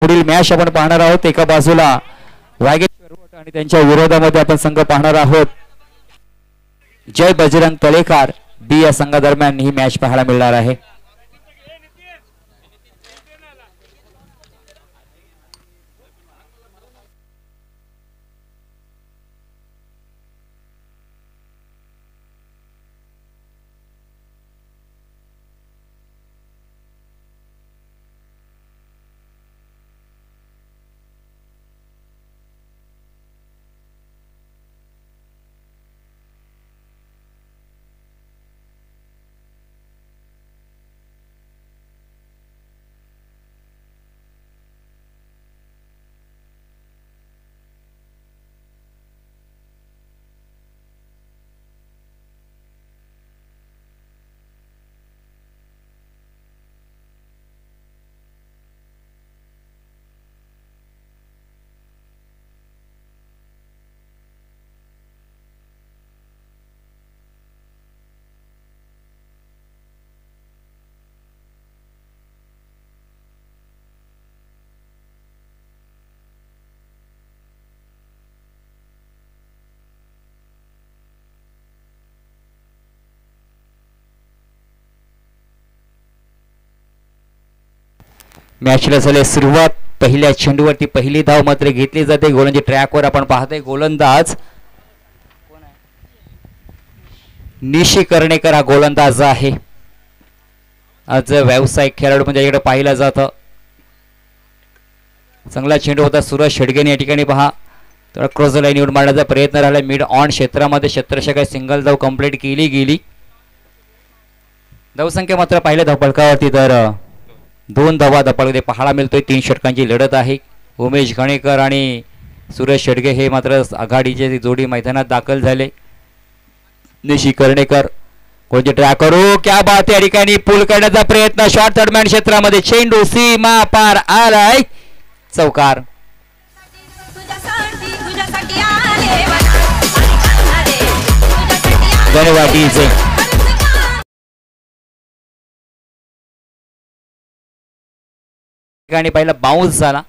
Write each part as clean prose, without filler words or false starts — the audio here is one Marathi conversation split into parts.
पुढील मॅच आपण पाहणार आहोत. एका बाजूला वाघेश्वर आणि त्यांच्या विरोधामध्ये आपण संघ पाहणार आहोत जय बजरंग तळेकर बी या संघादरम्यान ही मॅच पाहायला मिळणार आहे. मॅचला झाले सुरुवात. पहिल्या चेंडूवरती पहिली धाव मात्र घेतली जाते. गोलंदाजी ट्रॅकवर आपण पाहतोय गोलंदाज निशी कर्णेकर हा गोलंदाज आहे. आज व्यावसायिक खेळाडू म्हणजे याकडे पाहिलं जातं. चांगला चेंडू होता. सूरज शेडगेने या ठिकाणी पहा थोडा क्रॉस लाईनवर मारण्याचा प्रयत्न राहिला. मिड ऑन क्षेत्रामध्ये क्षेत्ररक्षक सिंगल धाव कंप्लीट केली गेली. धावसंख्या मात्र पहिल्या धावफलकावरती तर 2 धावा धपाळमध्ये पाहायला मिळतोय. 3 षटकांची लढत आहे. उमेश घाणेकर आणि सूरज शेडगे हे मात्र आघाडीचे जोडी मैदानात दाखल झाले. निशी कर्णेकर कोणते ट्रॅक करू क्या बात या ठिकाणी पूल करण्याचा प्रयत्न. शॉर्ट थर्डमॅन क्षेत्रामध्ये चेंडू सीमा पार आलाय. चौकार. धन्यवाद. पहिला बाउन्स झाला.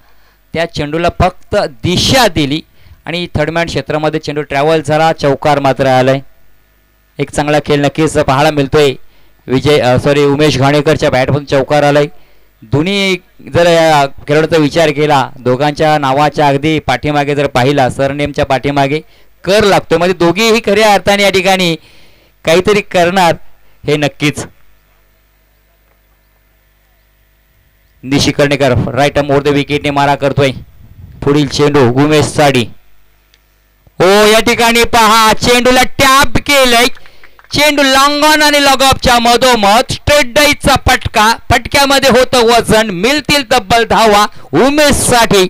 त्या चेंडूला फक्त दिशा दिली आणि थर्डमॅन क्षेत्रामध्ये चेंडू ट्रॅव्हल झाला. चौकार मात्र आलाय. एक चांगला खेळ नक्कीच पाहायला मिळतोय. उमेश घाणेकरच्या बॅटमधून चौकार आलाय. दोन्ही जर या खेळाडूचा विचार केला दोघांच्या नावाच्या अगदी पाठीमागे जर पाहिला सरनेमच्या पाठीमागे कर लागतोय. म्हणजे दोघेही खऱ्या अर्थाने या ठिकाणी काहीतरी करणार हे नक्कीच. निशी कर्णेकर राईट आर्म ओव्हर द विकेटने मारा करतोय. पुढील चेंडू उमेश साडी. हो या ठिकाणी पहा चेंडूला टॅप केलंय. चेंडू लॉंग ऑन आणि लॉग ऑफच्या मधोमध स्ट्रेट डाईचा फटका. फटक्यामध्ये होतं वजन. मिळतील तब्बल धावा उमेश साठी.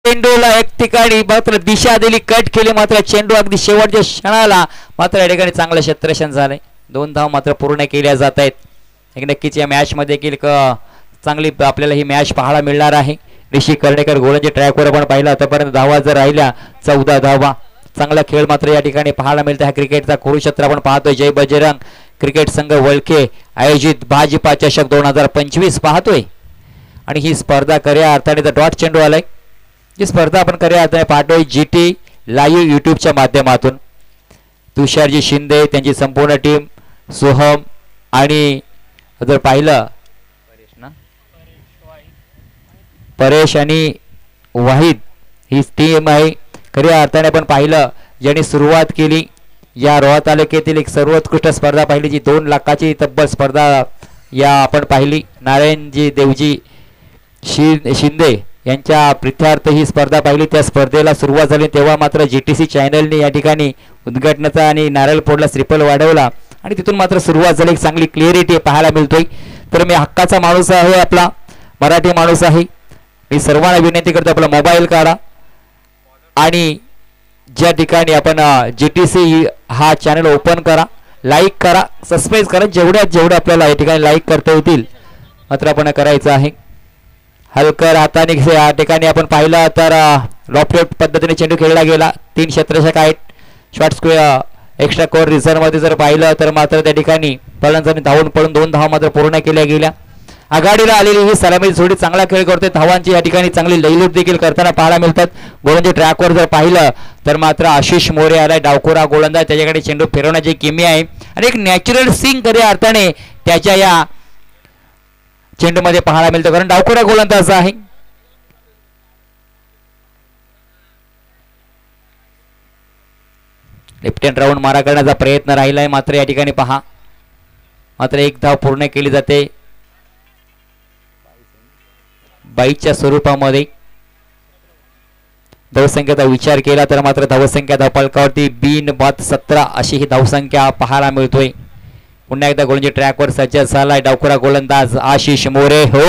चेंडूला एक ठिकाणी मात्र दिशा दिली कट केली. मात्र चेंडू अगदी शेवटच्या क्षणाला मात्र या ठिकाणी चांगलं क्षेत्ररक्षण झालंय. 2 धाव मात्र पूर्ण केल्या जात आहेत. एक नक्कीच या मॅच मध्ये देखील चांगली आपल्याला ही मॅच पाहायला मिळणार आहे. निशी कर्णेकर गोलंदाजी ट्रॅकवर आपण पाहिला आतापर्यंत धावा जर राहिल्या 14 धावा. चांगला खेळ मात्र या ठिकाणी पाहायला मिळतो. हा क्रिकेटचा कुरुक्षेत्र आपण पाहतोय. जय बजरंग क्रिकेट संघ वळखे आयोजित भाजपा चषक 2025 पाहतोय. आणि ही स्पर्धा खऱ्या अर्थाने डॉट चेंडू आलाय. ही स्पर्धा आपण खऱ्या अर्थाने पाहतोय GT लाईव्ह यूट्यूबच्या माध्यमातून. तुषारजी शिंदे त्यांची संपूर्ण टीम सोहम आणि जर पाहिलं परेश आणि वाहिद ही टीम आहे. खऱ्या अर्थाने आपण पाहिलं ज्यांनी सुरुवात केली या रोहा तालुक्यातील एक सर्वोत्कृष्ट स्पर्धा पाहिली जी 2 लाखाची तब्बल स्पर्धा या आपण पाहिली. नारायणजी देवजी शिंदे यांच्या प्रित्यार्थ ही स्पर्धा पाहिली. त्या स्पर्धेला सुरुवात झाली तेव्हा मात्र GTC चॅनलने या ठिकाणी उद्घाटनाचा आणि नारळ फोडला श्रीफल वाढवला आणि तिथून मात्र सुरुवात झाली. एक चांगली क्लिअरिटी पाहायला मिळतोय. तर मी हक्काचा माणूस आहे. आपला मराठी माणूस आहे. मी सर्वांना विनंती करतो आपला मोबाईल काढा आणि ज्या ठिकाणी आपण GTC हा चॅनल ओपन करा, लाईक करा, सबस्क्राईब करा, जेवढं आपल्याला या ठिकाणी लाईक करता येतील मात्र आपण करायचं आहे. हलकर हाताने या ठिकाणी आपण पाहिलं तर लॉफ्ट पद्धतीने चेंडू खेळला गेला. 3 क्षेत्ररक्षक आहेत. शॉर्ट स्क्वेअर एक्स्ट्रा कोर रिझर्व्हमध्ये जर पाहिलं तर मात्र त्या ठिकाणी फलंदाजांनी धावून पडून 2 धावा मात्र पूर्ण केल्या गेल्या. आघाडीला आलेली ही सलामी जोडी चांगला खेळ करते. धावांची या ठिकाणी चांगली लईलूट देखील करताना पाहायला मिळतात. गोलंदाजी ट्रॅकवर जर पाहिलं तर मात्र आशिष मोरे आलाय, डावखोरा गोलंदाज, त्याच्याकडे चेंडू फिरवण्याची किमी आहे आणि एक नॅचरल स्विंग खऱ्या अर्थाने त्याच्या या चेंडूमध्ये पाहायला मिळतो, कारण डावखोरा गोलंदाज आहे. लेफ्ट हँड राऊंड मारा करण्याचा प्रयत्न राहिलाय मात्र या ठिकाणी पहा मात्र एक धाव पूर्ण केली जाते 22च्या स्वरूपामध्ये. धावसंख्येचा विचार केला तर मात्र धावसंख्या धावफलकावरती बिन बाद 17 अशी ही धावसंख्या पाहायला मिळतोय. पुन्हा एकदा गोलंदाजी ट्रॅकवर सज्ज झालाय डावखोरा गोलंदाज आशिष मोरे. हो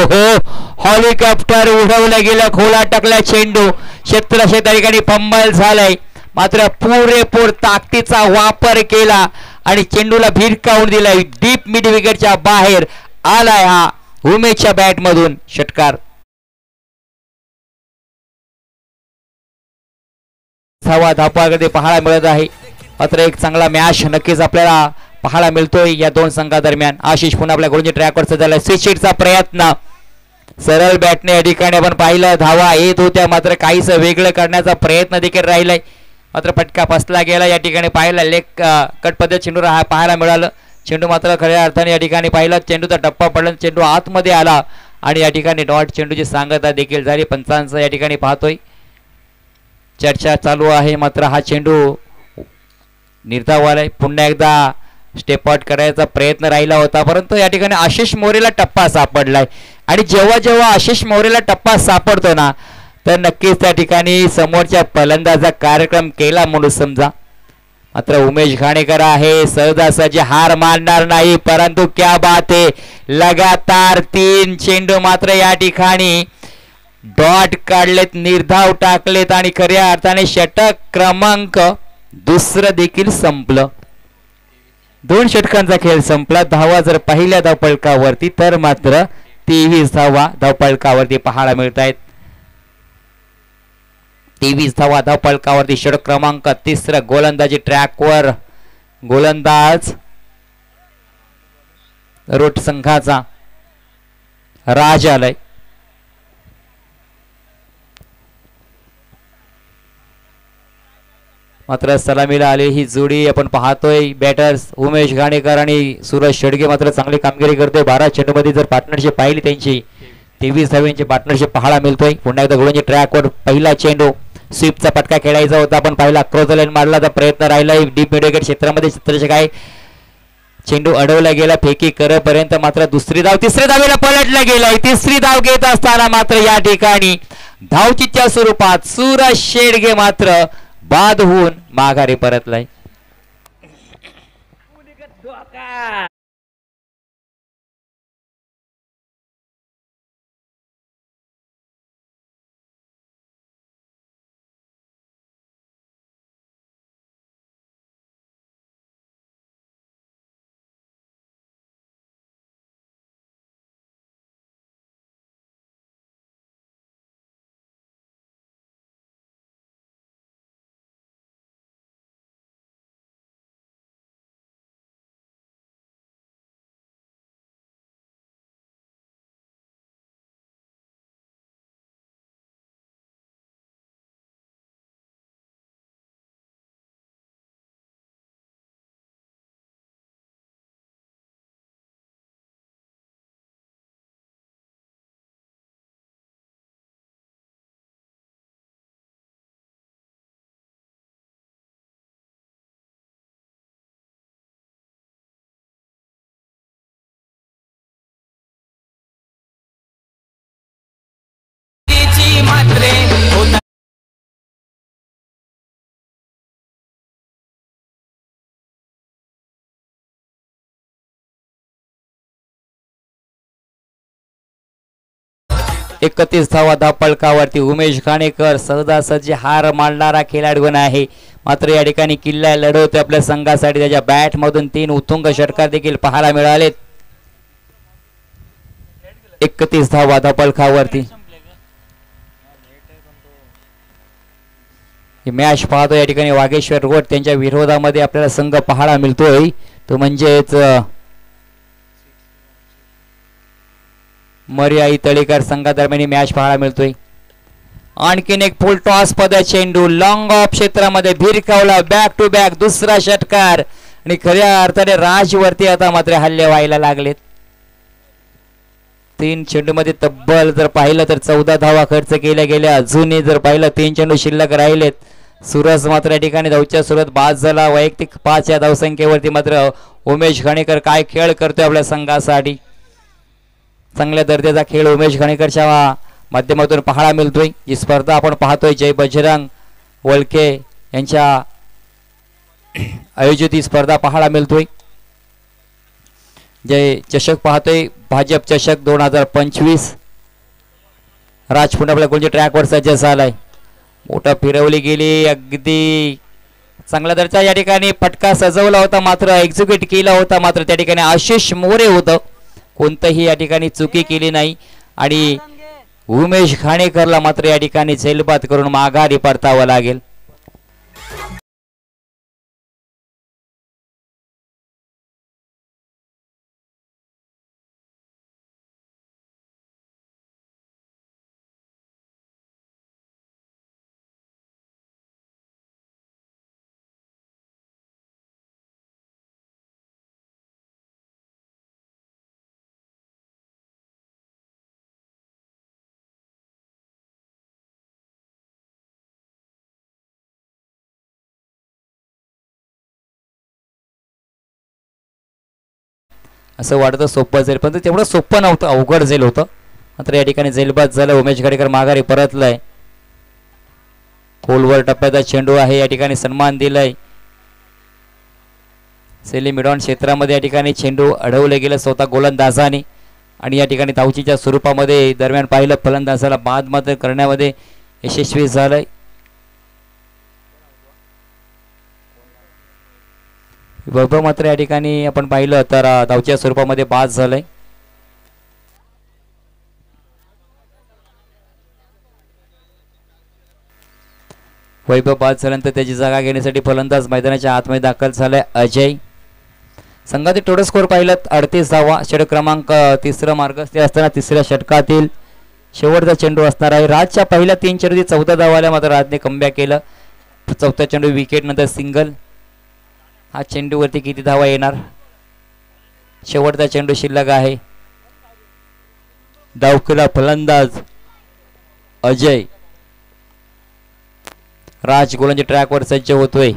हेलिकॉप्टर उडवलं गेलं, खोला टाकला चेंडू, क्षेत्ररक्षक त्या ठिकाणी फंबल झालाय मात्र पुरेपूर ताकदीचा वापर केला आणि चेंडूला भिरकावून दिलाय. डीप मिड विकेटच्या बाहेर आलाय हा उमेशच्या बॅट मधून षटकार. धापाकडे पाहायला मिळत आहे मात्र एक चांगला मॅच नक्कीच आपल्याला पाहायला मिळतोय या दोन संघादरम्यान. आशिष पुन्हा आपल्या गोलंदाजी ट्रॅकवर सजवलाय. स्विचचा प्रयत्न सरळ बॅटने या ठिकाणी आपण पाहिलं, धावा येत होत्या मात्र काहीच वेगळं करण्याचा प्रयत्न देखील राहिलाय मात्र फटका फसला गेला. या ठिकाणी पाहिला लेग कट पद्धत चेंडू पाहायला मिळालं. चेंडू मात्र खऱ्या अर्थाने या ठिकाणी पाहिला, चेंडूचा टप्पा पडला, चेंडू आतमध्ये आला आणि या ठिकाणी डॉट चेंडूची सांगता देखील झाली. पंचांचं या ठिकाणी पाहतोय चर्चा चालू आहे मात्र हा चेंडू निर्धावालाय. पुन्हा एकदा स्टेप आउट करायचा प्रयत्न राहिला होता परंतु या ठिकाणी आशिष मोरेला टप्पा सापडलाय आणि जेव्हा आशिष मोरेला टप्पा सापडतो ना तर नक्कीच त्या ठिकाणी समोरच्या फलंदाजा कार्यक्रम केला म्हणून समजा. मात्र उमेश घाणेकर आहे, सहजासहजी हार मानणार नाही परंतु क्या बात आहे, लगातार 3 चेंडू मात्र या ठिकाणी डॉट काढलेत, निर्धाव टाकलेत आणि खऱ्या अर्थाने षटक क्रमांक दुसरं देखील संपलं. 2 षटकांचा खेळ संपला. धावा जर पहिल्या धावफलकावरती तर मात्र 23 धावा धावफलकावरती पाहायला मिळत आहेत. 23 धावा धावफलकावरती. षटक क्रमांक 3 गोलंदाजी ट्रॅकवर गोलंदाज रोट संघाचा राज आलाय. मात्र सलामीला आली ही जोडी आपण पाहतोय. बॅटर्स उमेश घाणेकर आणि सूरज शेडगे मात्र चांगली कामगिरी करतोय. 12 चेंडूमध्ये जर पार्टनरशिप पाहिली त्यांची 23 धावांची पार्टनरशिप पाहायला मिळतोय. पुन्हा एकदा गोलंदाजी ट्रॅकवर पहिला चेंडू स्वीपचा पटका खेळायचा होता आपण पाहिला, क्रॉस लाईन मारला प्रयत्न राहिलाय. डीप मिड विकेट क्षेत्रामध्ये क्षेत्ररक्षक आहे, चेंडू अडवला गेला फेकी करेपर्यंत मात्र दुसरी धाव, तिसऱ्या धावेला पलटला गेलाय. तिसरी धाव घेत असताना मात्र या ठिकाणी धावचीच्या स्वरूपात सूरज शेडगे मात्र बाद होऊन माघारी परतलाय. 31 धावा धापळकावरती. उमेश घाणेकर सहजासहजी हार मानणारा खेळाडू आहे, मात्र या ठिकाणी किल्ला लढवतोय आपल्या संघासाठी. त्याच्या बॅट मधून 3 उत्तुंग षटकार देखील पाहायला मिळालेत. 31 धावा धापळकावरती. मॅच पाहतो या ठिकाणी वागेश्वर रोड त्यांच्या विरोधामध्ये आपल्याला संघ पाहायला मिळतोय, तो म्हणजेच मर्याई तळेकर संघादरम्यान मॅच पाहायला मिळतोय. आणखीन एक फुल टॉस पद चेंडू लॉंग ऑफ क्षेत्रामध्ये भिरकावला. बॅक टू बॅक दुसरा षटकार आणि खऱ्या अर्थाने राजवरती आता मात्र हल्ले व्हायला लागलेत. 3 चेंडूमध्ये तब्बल जर पाहिलं तर 14 धावा खर्च केल्या गेल्या. अजूनही जर पाहिलं 3 चेंडू शिल्लक राहिलेत. सुरज मात्र या ठिकाणी धावच्या सुरत बाद झाला. वैयक्तिक 5 या धावसंख्येवरती मात्र उमेश घाणेकर काय खेळ करतोय आपल्या संघासाठी. चांगल्या दर्जाचा खेळ उमेश घाणेकरच्या माध्यमातून पाहायला मिळतोय. ही स्पर्धा आपण पाहतोय जय बजरंग वलके यांच्या आयोजित ही स्पर्धा पाहायला मिळतोय. जय चषक पाहतोय, भाजप चषक 2025. राजपुंड आपल्या गोलच्या ट्रॅकवर सज्ज झालाय. मोठा फिरवली गेली, अगदी चांगला दर्जा या ठिकाणी फटका सजवला होता, मात्र एक्झिक्यूट केला होता. मात्र त्या ठिकाणी आशिष मोरे होतं, कोणतंही या ठिकाणी चुकी केली नाही आणि उमेश घाणेकरला मात्र या ठिकाणी झेलबाद करून माघारी परतावं लागेल. असं वाटतं सोपं जाईल, पण तेवढं सोपं नव्हतं, अवघड जाईल होतं. मात्र या ठिकाणी झेलबाद झालं. उमेश घाणेकर माघारी परतलाय. खोलवर टप्प्याचा चेंडू आहे, या ठिकाणी सन्मान दिलाय. सेली मिडॉन क्षेत्रामध्ये या ठिकाणी चेंडू अडवले गेलं स्वतः गोलंदाजाने आणि या ठिकाणी धावचीच्या स्वरूपामध्ये दरम्यान पाहिलं फलंदाजाला बाद मात्र करण्यामध्ये यशस्वी झालंय. वैभव मात्र या ठिकाणी आपण पाहिलं तर धावच्या स्वरूपामध्ये बाद झालंय. वैभव बाद झाल्यानंतर त्याची जागा घेण्यासाठी फलंदाज मैदानाच्या आतमध्ये दाखल झालाय अजय. संघातील टोटल स्कोर पाहिलं 38 धावा. षटक क्रमांक 3 मार्गस्थ असताना 3ऱ्या षटकातील शेवटचा चेंडू असणार आहे. राजच्या पहिल्या 3 चेंडूची 14 धावा आल्या, मात्र राजने कमबॅक केलं. 4था चेंडू विकेट नंतर सिंगल. हा चेंडूवरती किती धावा येणार? शेवटचा चेंडू शिल्लक आहे. डावखुला फलंदाज अजय. राज गोलंदाजी ट्रॅकवर सज्ज होतोय.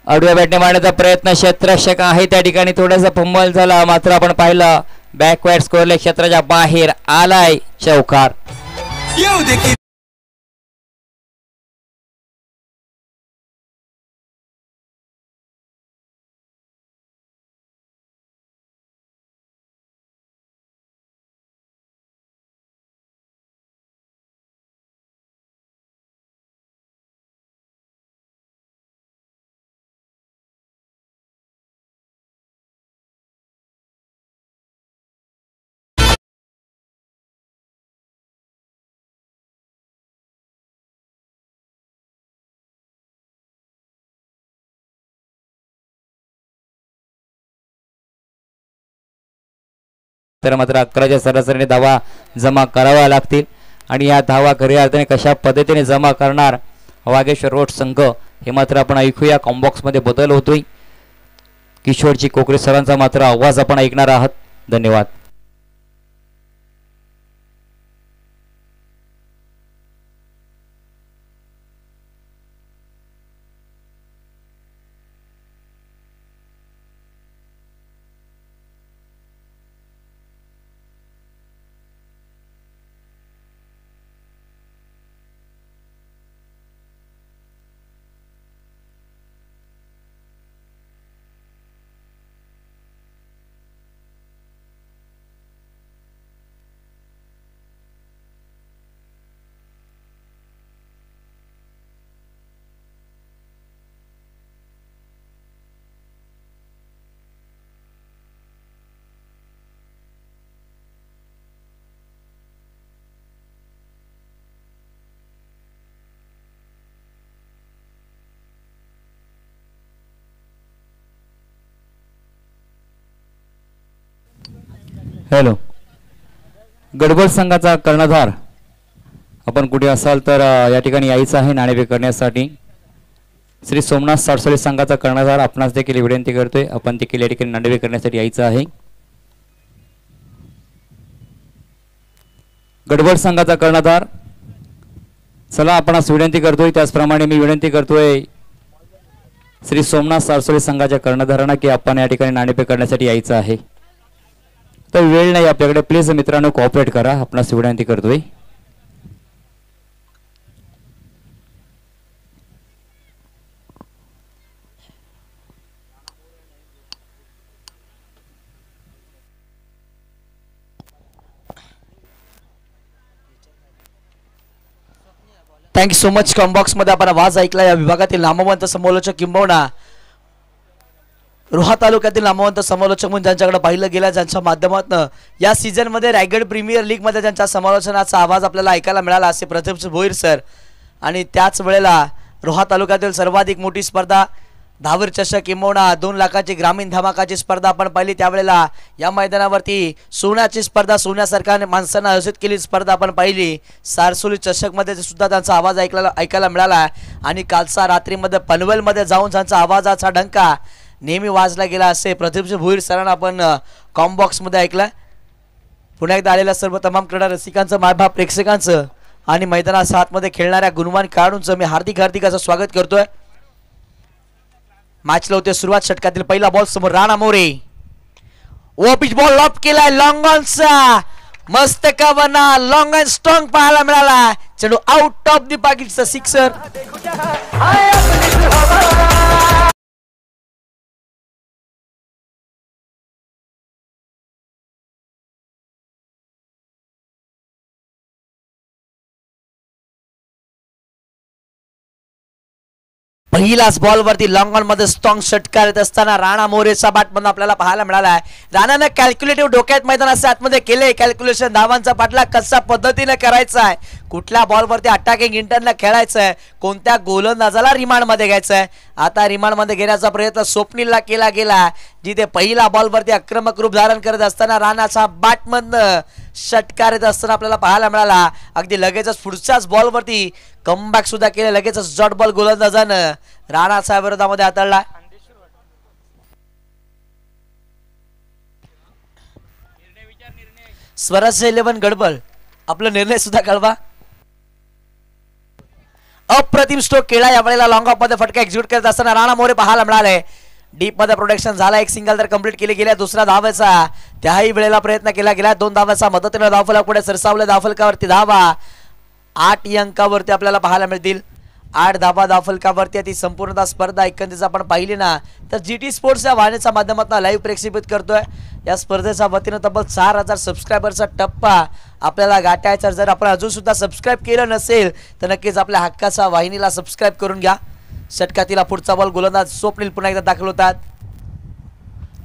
आडव्या बॅटने मारण्याचा प्रयत्न क्षेत्ररक्षक आहे, त्या ठिकाणी थोडासा फंबल झाला, मात्र आपण पाहिलं बॅकवर्ड स्कोरले क्षेत्राच्या बाहेर आलाय चौकार. तर मात्र 11च्या सरासरीने धावा जमा कराव्या लागतील आणि या धावा खऱ्या अर्थाने कशा पद्धतीने जमा करणार वागेश्वर रोड संघ हे मात्र आपण ऐकूया. कॉम्बॉक्स मध्ये बदल होतोय. किशोरजी कोकरे सरांचा मात्र आवाज आपण ऐकणार आहात. धन्यवाद. हॅलो, गडबड संघाचा कर्णधार आपण कुठे असाल तर या ठिकाणी यायचं आहे नाणेफेक करण्यासाठी. श्री सोमनाथ साडसोली संघाचा कर्णधार आपणास देखील विनंती करतोय, आपण देखील या ठिकाणी नाणेफेक करण्यासाठी यायचं आहे. गडबड संघाचा कर्णधार चला आपणास विनंती करतोय. त्याचप्रमाणे मी विनंती करतोय श्री सोमनाथ साडसोली संघाच्या कर्णधारांना की आपण या ठिकाणी नाणेफेक करण्यासाठी यायचं आहे. तर वेळ नाही आपल्याकडे, प्लीज मित्रांनो कोऑपरेट करा, आपणास विनंती करतोय. Thank you so much. कॉम्बॉक्स मध्ये आपण आवाज ऐकला. या विभागातील नामवंत समालोचक किंबहुना रोहा तालुक्यातील नामवंत समालोचक म्हणून ज्यांच्याकडे पाहिलं गेलं, ज्यांच्या माध्यमातून या सीझन मध्ये रायगड प्रीमियर लीग मध्ये ज्यांच्या समालोचनाचा आवाज आपल्याला ऐकायला मिळाला असे प्रथम भोईर सर. आणि त्याच वेळेला रोहा तालुक्यातील सर्वाधिक मोठी स्पर्धा धावर चषक किंबहुना 2 लाखाची ग्रामीण धमाकाची स्पर्धा आपण पाहिली. त्यावेळेला या मैदानावरती सोन्याची स्पर्धा, सोन्यासारख्या माणसांना आयोजित केली स्पर्धा आपण पाहिली. सारसोली चषक मध्ये सुद्धा त्यांचा आवाज ऐकायला मिळाला. आणि कालचा रात्रीमध्ये पनवेलमध्ये जाऊन त्यांचा आवाजाचा डंका नेहमी वाजला गेला असे प्रदीपजी भोईर सरांना आपण कॉम्बॉक्स मध्ये ऐकलं. पुन्हा एकदा आलेल्या सर्व तमाम क्रीडा रसिकांचं, मायबाप प्रेक्षकांचं आणि मैदानात आतमध्ये खेळणाऱ्या गुणवान खेळाडूंचं मी हार्दिक असं स्वागत करतोय. मॅचला होते सुरुवात. षटकातील पहिला बॉल समोर राणा मोरे. ओ पिच बॉल लॉप केलाय लॉंग ऑनचा. मस्त कवना लॉंग अँड स्ट्रॉंग पाहायला मिळाला. चेंडू आउट ऑफ द पॉकेटचा सिक्सर. पहिलाच बॉल वरती लॉंग ऑन मध्ये स्ट्रॉंग षटकार येत असताना राणा मोरेचा बॅटमधून आपल्याला पाहायला मिळाला आहे. राणानं कॅल्क्युलेटिव्ह डोक्यात मैदानाच्या आतमध्ये केले कॅल्क्युलेशन. धावांचा पाठला कशा पद्धतीने करायचा आहे, कुठल्या बॉलवरती अटॅकिंग इंटरला खेळायचं आहे, कोणत्या गोलंदाजाला रिमांड मध्ये घ्यायचं आहे. आता रिमांड मध्ये घेण्याचा प्रयत्न स्वप्नीलला केला गेला, जिथे पहिला बॉलवरती आक्रमक रूप धारण करत असताना राणाचा बॅटमधनं षटकार येत असताना आपल्याला पाहायला मिळाला. अगदी लगेचच पुढच्याच बॉलवरती कमबॅक सुद्धा केले. लगेचच जॉट बॉल गोलंदाजानं राणाच्या विरोधामध्ये हाताळला. स्वराज्य 11 गडबड आपला निर्णय सुद्धा कळवा. अप्रतिम स्ट्रोक केला या वेळेला. लॉंग ऑफ मध्ये फटका एक्झिक्यूट करत असताना राणा मोरे पाहायला मिळाले. डीप मध्ये प्रोटेक्शन झाला. एक सिंगल तर कंप्लीट केली गेल्या. दुसरा धावाचा त्याही वेळेला प्रयत्न केला गेला. 2 धावाचा मदतीने धावफलक पुढे सरसावले. धावफलकावरती धावा 8 अंकावरती आपल्याला पाहायला मिळतील. 8 धावा धावफलकावरती. ती संपूर्ण स्पर्धा एकंदरीत आपण पाहिली ना तर GT स्पोर्ट्स या वाहिनीच्या माध्यमातून लाईव्ह प्रक्षेपित करतोय. या स्पर्धेच्या वतीनं तब्बल 4000 सबस्क्रायबरचा टप्पा आपल्याला गाठायचा. जर आपण अजून सुद्धा सबस्क्राईब केलं नसेल तर नक्कीच आपल्या हक्काच्या वाहिनीला सबस्क्राईब करून घ्या. षटकातील पुढचा बॉल गोलंदाज स्वप्नील पुन्हा एकदा दाखल होतात.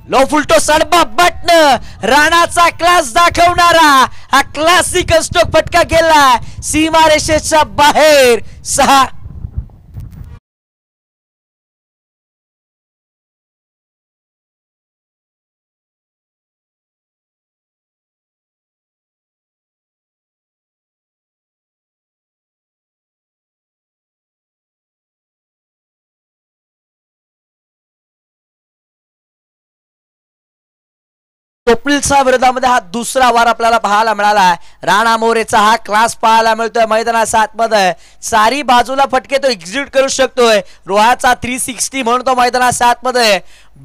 लो फुलटो सडबा बटन राणाचा क्लास दाखवणारा हा क्लासिक स्ट्रोक फटका गेला सीमारेषेच्या बाहेर. 6स्वप्नीलच्या विरोधामध्ये हा दुसरा वार आपल्याला पाहायला मिळाला. राणा मोरेचा हा क्लास पाहायला मिळतोय. मैदानाच्या आतमध्ये सारी बाजूला फटके तो एक्झिक्यूट करू शकतोय. रोहाचा 360 म्हणून तो मैदानाच्या आतमध्ये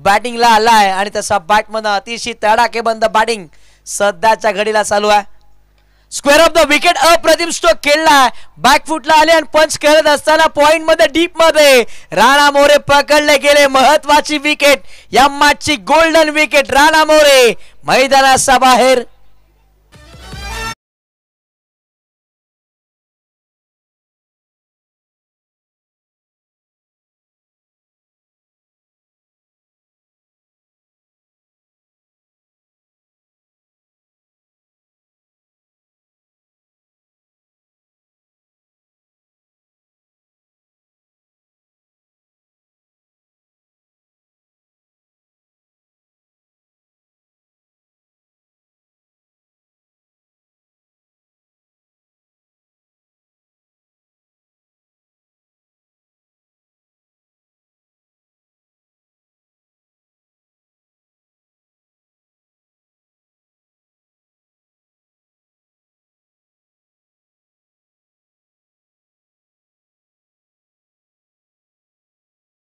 बॅटिंगला आलाय आणि त्याचा बॅटमधून अतिशय तडाखेबंद बॅटिंग सध्याच्या घडीला चालू आहे. स्क्वेअर ऑफ द विकेट अप्रतिम स्ट्रोक खेळला. बॅकफुटला आले आणि पंच खेळत असताना पॉइंट मध्ये डीप मध्ये राणा मोरे पकडले गेले. महत्वाची विकेट या मॅचची गोल्डन विकेट. राणा मोरे मैदानाच्या बाहेर.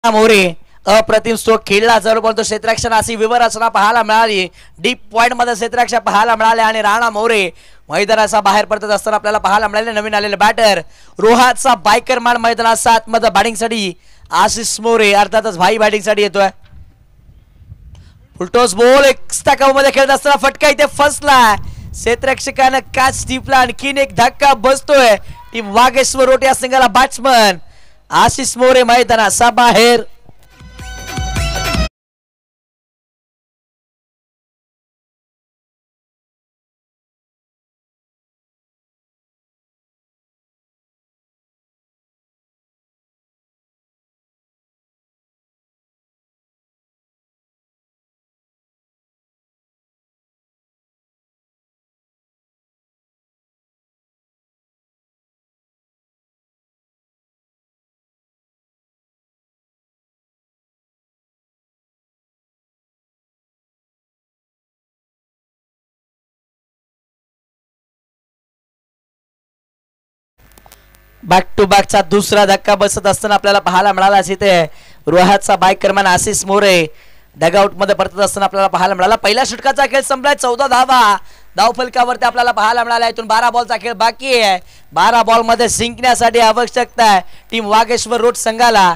मोरे अप्रतिम स्ट्रोक खेळला जवळपर्यंत क्षेत्ररक्षण अशी विवरचना पाहायला मिळाली. डीप पॉइंट मध्ये क्षेत्ररक्षण पाहायला मिळाले आणि राणा मोरे मैदानाचा बाहेर पडत असताना आपल्याला पाहायला मिळाले. नवीन आलेले बॅटर रोहाचा बायकर मान मैदानाचा आतमध्ये बॅटिंगसाठी आशिष मोरे अर्थातच भाई बॅटिंगसाठी येतोय. फुलटॉस बॉल एक्स्ट्रा मध्ये खेळत असताना फटका इथे फसला. क्षेत्ररक्षकानं काच टिपला. आणखीन एक धक्का बसतोय. टीम वागेश्वर रोटे या संघाला बॅट्समन आशिष मोरे मैदानाचा बाहेर. बॅक टू बॅकचा दुसरा धक्का बसत असताना आपल्याला पाहायला मिळाला. तिथे रोहाचा बायकरमॅन आशिष मोरे डगआउट मध्ये परतत असताना आपल्याला पाहायला मिळाला. पहिल्या षटकाचा खेळ संपलाय. 14 धावा धावफलकावरती आपल्याला पाहायला मिळाला. इथून 12 बॉलचा खेळ बाकी आहे. 12 बॉल मध्ये जिंकण्यासाठी आवश्यकता आहे टीम वागेश्वर रोड संघाला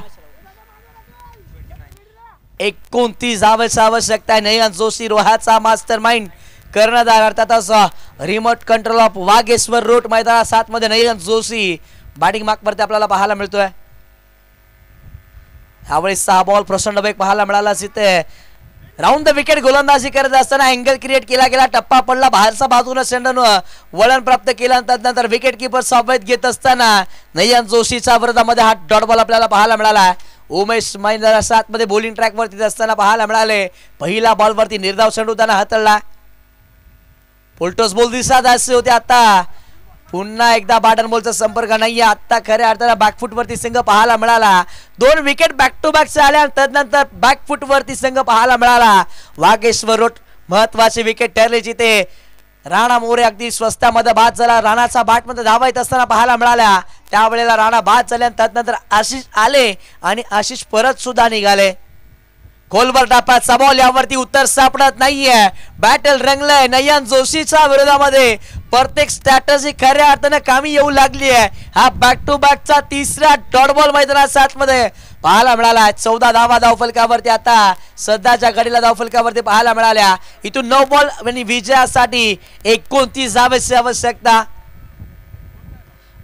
29 धावांची आवश्यकता आहे. नयन जोशी रोहाचा मास्टर माइंड कर्णधार अर्थातच remote control of Vageshwar road मैदाना 7 मध्ये नयन जोशी बॅटिंग मार्क वरती आपल्याला पाहायला मिळतोय. यावेळी 6 बॉल प्रचंड वेग पाहायला मिळाला. तिथे राऊंड द विकेट गोलंदाजी करत असताना अँगल क्रिएट केला गेला. टप्पा पडला. बाहेरचा बाजूने चेंडूनं वळण प्राप्त केला. त्यानंतर विकेट किपर सावध घेत असताना नयन जोशीच्या विरोधामध्ये हा डॉट बॉल आपल्याला पाहायला मिळाला. उमेश मैदाना 7 मध्ये बॉलिंग ट्रॅक वरती असताना पाहायला मिळाले. पहिला बॉल वरती निर्धाव चेंडू त्यानं हाताळला. फुलटॉस बॉल दिसत असे होते. आता पुन्हा एकदा बॅटन बॉलचा संपर्क नाहीये. आता खऱ्या अर्थाला बॅकफुट वरती संघ पाहायला मिळाला. 2 विकेट बॅक टू बॅक आल्या. त्यानंतर बॅकफुट वरती संघ पाहायला मिळाला. वागेश्वर रोड महत्वाची विकेट ठरली. जिथे राणा मोरे अगदी स्वस्तामध्ये बाद झाला. राणाचा बॅट मध्ये धावा येत असताना पाहायला मिळाल्या. त्यावेळेला राणा बाद झाल्या. त्यानंतर आशिष आले आणि आशिष परत सुद्धा निघाले. खोलवर टापाचा बॉल यावरती उत्तर सापडत नाहीये. बॅटल रंगलंय नयन जोशीच्या विरोधामध्ये. प्रत्येक स्ट्रॅटजी खऱ्या अर्थाने कामी येऊ लागली आहे. हा बॅक टू बॅकचा तिसरा डॉट बॉल मैदानात 7 मध्ये पाहायला मिळाला. 14 धावा धावफलकावरती आता सध्याच्या घडीला धावफलकावरती पाहायला मिळाल्या. इथून 9 बॉल आणि विजयासाठी 29 धावेची आवश्यकता.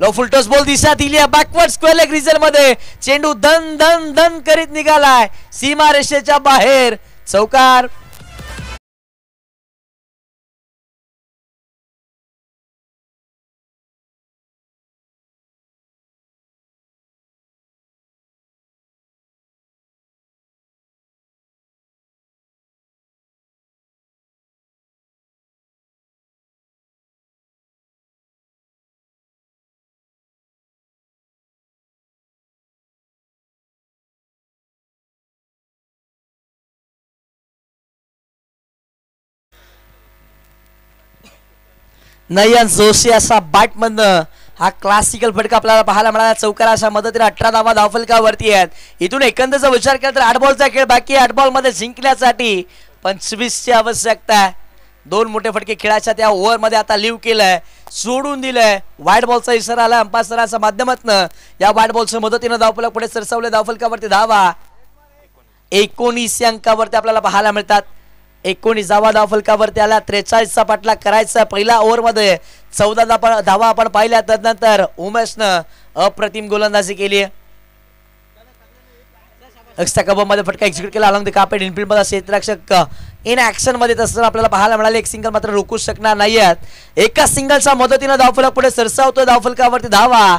लो फुलटॉस बॉल दिशा दिली आहे. बॅकवर्ड स्क्वेअर लेग रिजन मध्ये चेंडू धन धन धन करीत निघालाय सीमा रेषेच्या बाहेर. चौकार. नयन जोशी असा बॅटमधनं हा क्लासिकल फटका आपल्याला पाहायला मिळाला. चौकाराच्या मदतीने 18 धावा धावफलकावरती आहेत. इथून एकंदरचा विचार केला तर 8 बॉलचा खेळ बाकी आहे. 8 बॉल मध्ये जिंकण्यासाठी 25 ची आवश्यकता आहे. 2 मोठे फटके खेळाच्या त्या ओव्हर मध्ये आता लिव्ह केलंय. सोडून दिलंय. वाईट बॉलचा इशारा आला अंपायर सरांच्या माध्यमातून. या वाईट बॉलच्या मदतीने धावफलक पुढे सरसावले. धावफलकावरती धावा 19 अंकावरती आपल्याला पाहायला मिळतात. 19 धावा धावफलकावरती आला. 43चा पाठलाग करायचा. पहिल्या ओव्हर मध्ये 14 धावा आपण पाहिल्या. त्यानंतर उमेशनं अप्रतिम गोलंदाजी केली. एक्स्ट्रा कव्हर मध्ये फटका एक्झिक्यूट केला. अलॉंग द कार्पेट इनफिल्ड मध्ये क्षेत्ररक्षक इन ऍक्शन मध्ये तसं आपल्याला पाहायला मिळाले. एक सिंगल मात्र रोखू शकणार नाहीयेत. एका सिंगलच्या मदतीने धावफलक पुढे सरसावतो. धावफलकावरती धावा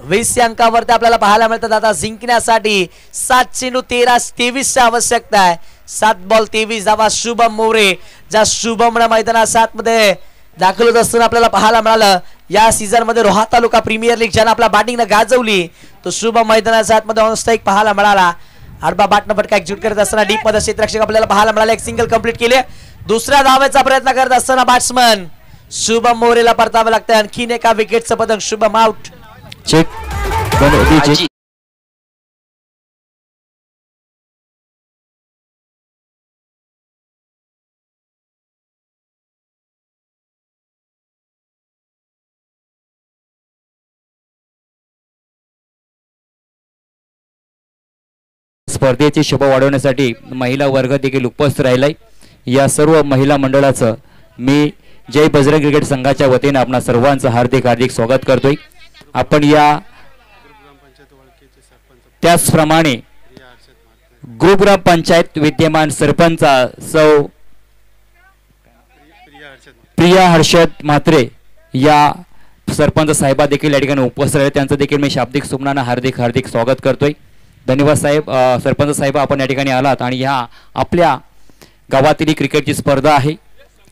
20 अंकावरती आपल्याला पाहायला मिळतात. आता जिंकण्यासाठी 7 चेंडू 13-23 ची आवश्यकता आहे. 7 बॉल 23 धावा. शुभम मोरे ज्या शुभमने मैदानात 7 मध्ये दाखल होत असताना आपल्याला पाहायला मिळालं. या सीझन मध्ये रोहा तालुका प्रीमियर लीग ज्यानं आपल्या बॅटिंगनं गाजवली तो शुभम मैदानात 7 मध्ये ऑन स्ट्राईक पाहायला मिळाला. आडबा बॅटनं फटका एक्झिक्यूट करत असताना डीप मध्ये क्षेत्ररक्षक आपल्याला पाहायला मिळाला. एक सिंगल कंप्लीट केले. दुसऱ्या धावेचा प्रयत्न करत असताना बॅट्समन शुभम मोरेला परतावं लागतं. आणखीन एका विकेटचं पतंग. शुभम आउट. चेक स्पर्धेची शोभा वाढवण्यासाठी महिला वर्ग देखील उपस्थित राहिलाय. या सर्व महिला मंडळाचं मी जय बजरंग क्रिकेट संघाच्या वतीने आपणा सर्वांचं हार्दिक हार्दिक स्वागत करतोय. आपण या त्याचप्रमाणे ग्रुप ग्रामपंचायत विद्यमान सरपंच सौ प्रिया हर्षद म्हात्रे या सरपंच साहेबा देखील या ठिकाणी उपस्थित आहेत. त्यांचं देखील मी शाब्दिक सुमनानं हार्दिक हार्दिक स्वागत करतोय. धन्यवाद साहेब. सरपंच साहेब आपण या ठिकाणी आलात आणि ह्या आपल्या गावातील क्रिकेटची स्पर्धा आहे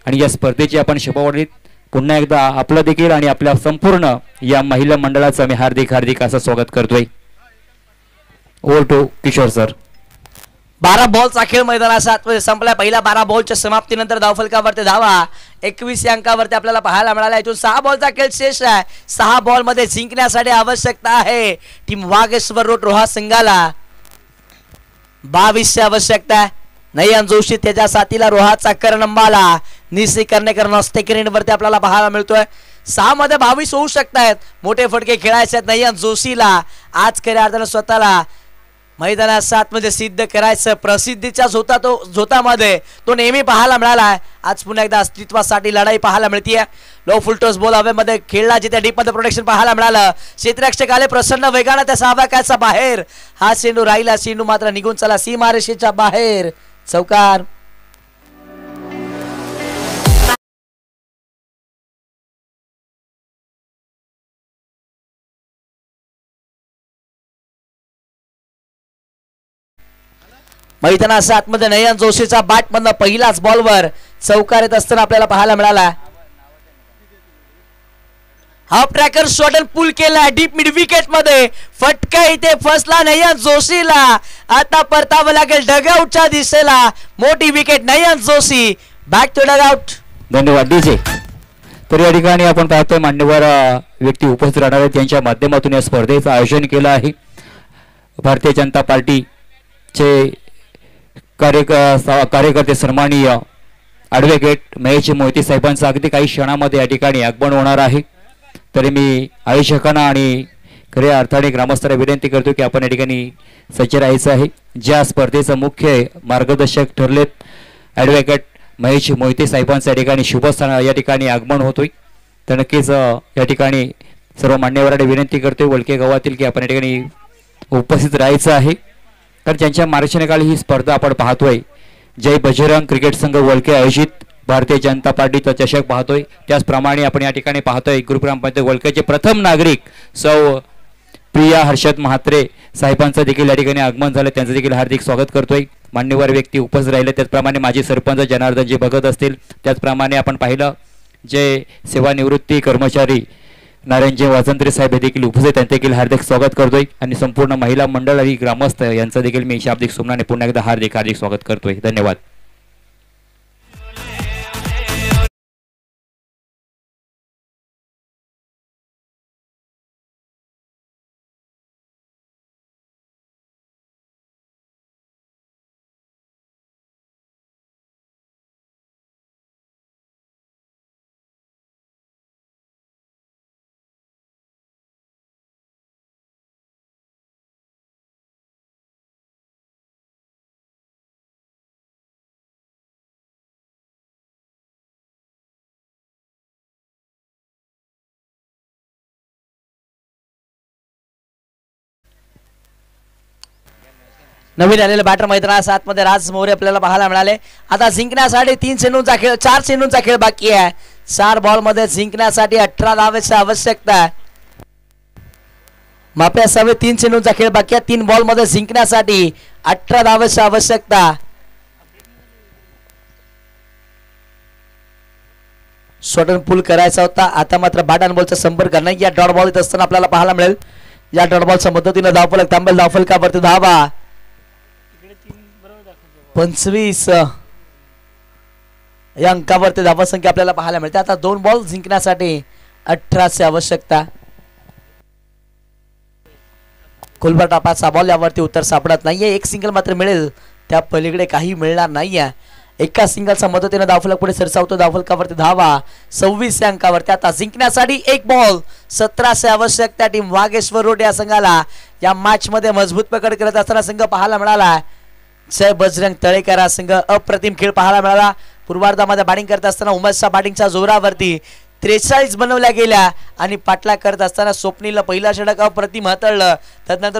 आणि या स्पर्धेची आपण शोभावाढीत पुन्हा एकदा आपलं देखील आणि आपल्या संपूर्ण या महिला मंडळाचं मी हार्दिक हार्दिक असं स्वागत करतोय. Over to Kishore sir. 12 बॉलचा खेळ मैदानाच्या आतमध्ये संपला. पहिल्या 12 बॉलच्या समाप्तीनंतर धावफलकावरती धावा 21 या अंकावरती आपल्याला पाहायला मिळाला. इथून 6 बॉलचा खेळ शेष आहे. 6 बॉल मध्ये जिंकण्यासाठी आवश्यकता आहे टीम वाघेश्वर रोड रोहा संघाला 22 ची आवश्यकता आहे. नयन जोशी त्याच्या साथीला रोहाचा करनंबाला निसी कर्णेकर नसते वरती आपल्याला पाहायला मिळतोय. 6 मध्ये 22 होऊ शकतायत. मोठे फटके खेळायचे आहेत नयन जोशीला. आज खऱ्या अर्थानं स्वतःला मैदानात 7 मध्ये सिद्ध करायचं. प्रसिद्धीच्या झोतामध्ये तो नेहमी पाहायला मिळाला. आज पुन्हा एकदा अस्तित्वासाठी लढाई पाहायला मिळतीये. लो फुलटॉस बॉल हवेमध्ये खेळला जिथे डीप मध्ये प्रोटेक्शन पाहायला मिळालं. क्षेत्ररक्षक आले प्रसन्न वेगाने त्या 6व्या कॅचचा बाहेर. हा चेंडू राहिला. चेंडू मात्र निघून चला सीमारेषेच्या बाहेर. चौकार. मैदानाच्या आतमध्ये नयन जोशीचा बॅट मधनं पहिलाच बॉलवर चौकार येत असताना आपल्याला पाहायला मिळाला. हाफ ट्रॅकर शॉटन पुल केला डीप मिड विकेट मध्ये. फटका इथे फसला नयन जोशीला. आता परतावं लागेल डगआउटच्या दिशेला. मोठी wicket Nayan Joshi. Back to dugout. धन्यवाद डीजे. तर या ठिकाणी आपण पाहतोय मान्यवर व्यक्ती उपस्थित राहणार आहेत. त्यांच्या माध्यमातून या स्पर्धेचं आयोजन केलं आहे. भारतीय जनता पार्टीचे कार्यकर्ते सन्माननीय ॲडव्होकेट महेश मोहिते साहेबांचं अगदी काही क्षणामध्ये या ठिकाणी आगमन होणार आहे. तरी मी आयोजकांना आणि खऱ्या अर्थाने ग्रामस्थांना विनंती करतो की आपण या ठिकाणी सज्ज राहायचं आहे. ज्या स्पर्धेचं मुख्य मार्गदर्शक ठरलेत ॲडव्होकेट महेश मोहिते साहेबांचं या ठिकाणी शुभस्थान या ठिकाणी आगमन होतोय. तर नक्कीच या ठिकाणी सर्व मान्यवरांना विनंती करतोय वळके गावातील की आपण या ठिकाणी उपस्थित राहायचं आहे. कारण ज्यांच्या मार्गदर्शनाखाली ही स्पर्धा आपण पाहतोय जय बजरंग क्रिकेट संघ वळके आयोजित भारतीय जनता पार्टीचा चषक पाहतोय. त्याचप्रमाणे आपण या ठिकाणी पाहतोय ग्रुप ग्रामपंचायत वळकेचे प्रथम नागरिक सौ प्रिया हर्षद म्हात्रे साहेबांचं देखील या ठिकाणी आगमन झालं. त्यांचं देखील हार्दिक स्वागत करतोय. मान्यवर व्यक्ती उपस्थित राहिले. त्याचप्रमाणे माजी सरपंच जनार्दनजी भगत असतील. त्याचप्रमाणे आपण पाहिलं जे सेवानिवृत्ती कर्मचारी नारायणजी वाजंत्री साहेब हे देखील उपस्थित. त्यांचे देखील हार्दिक स्वागत करतोय आणि संपूर्ण महिला मंडळ आणि ग्रामस्थ यांचं देखील मी शाब्दिक सुमनाने पुन्हा एकदा हार्दिक हार्दिक स्वागत करतोय. धन्यवाद. नवीन आलेले बॅटर मैदानाच्या आतमध्ये राज मोरे आपल्याला पाहायला मिळाले. आता जिंकण्यासाठी 3 चेंडूंचा खेळ 4 चेंडूंचा खेळ बाकी आहे. 4 बॉल मध्ये जिंकण्यासाठी 18 धावेची आवश्यकता आहे. माप्या सवे 3 चेंडूंचा खेळ बाकी आहे. 3 बॉल मध्ये जिंकण्यासाठी 18 धावेची आवश्यकता. शॉर्टन पुल करायचा होता. आता मात्र बॅट आणि बॉलचा संपर्क नाही. या डॉट बॉल येत असताना आपल्याला पाहायला मिळेल. या डॉट बॉलच्या मदतीने धावफलक थांबेल. धावफलकावरती धावा 25 या अंकावरती धावा संख्या आपल्याला पाहायला मिळते. आता 2 बॉल जिंकण्यासाठी 18ची आवश्यकता. कुलबा टापाचा बॉल यावरती उत्तर सापडत नाहीये. एक सिंगल मात्र मिळेल. त्या पलीकडे काही मिळणार नाहीये. एका सिंगलच्या मदतीने धावफलक पुढे सरसावतो. धावफलकावरती धावा 26 या अंकावरती. आता जिंकण्यासाठी 1 बॉल 17ची आवश्यकता टीम वाघेश्वर रोड या संघाला. या मॅच मध्ये मजबूत पकड करत असताना संघ पाहायला मिळाला. जय बजरंग तळेकर हा संघ अप्रतिम खेळ पाहायला मिळाला. पूर्वार्धामध्ये बॅटिंग करत असताना उमेशच्या बॅटिंगच्या जोरावरती 43 बनवल्या गेल्या आणि पाठलाग करत असताना स्वप्नीलला पहिला षटक अप्रतिम हाताळलं. त्यानंतर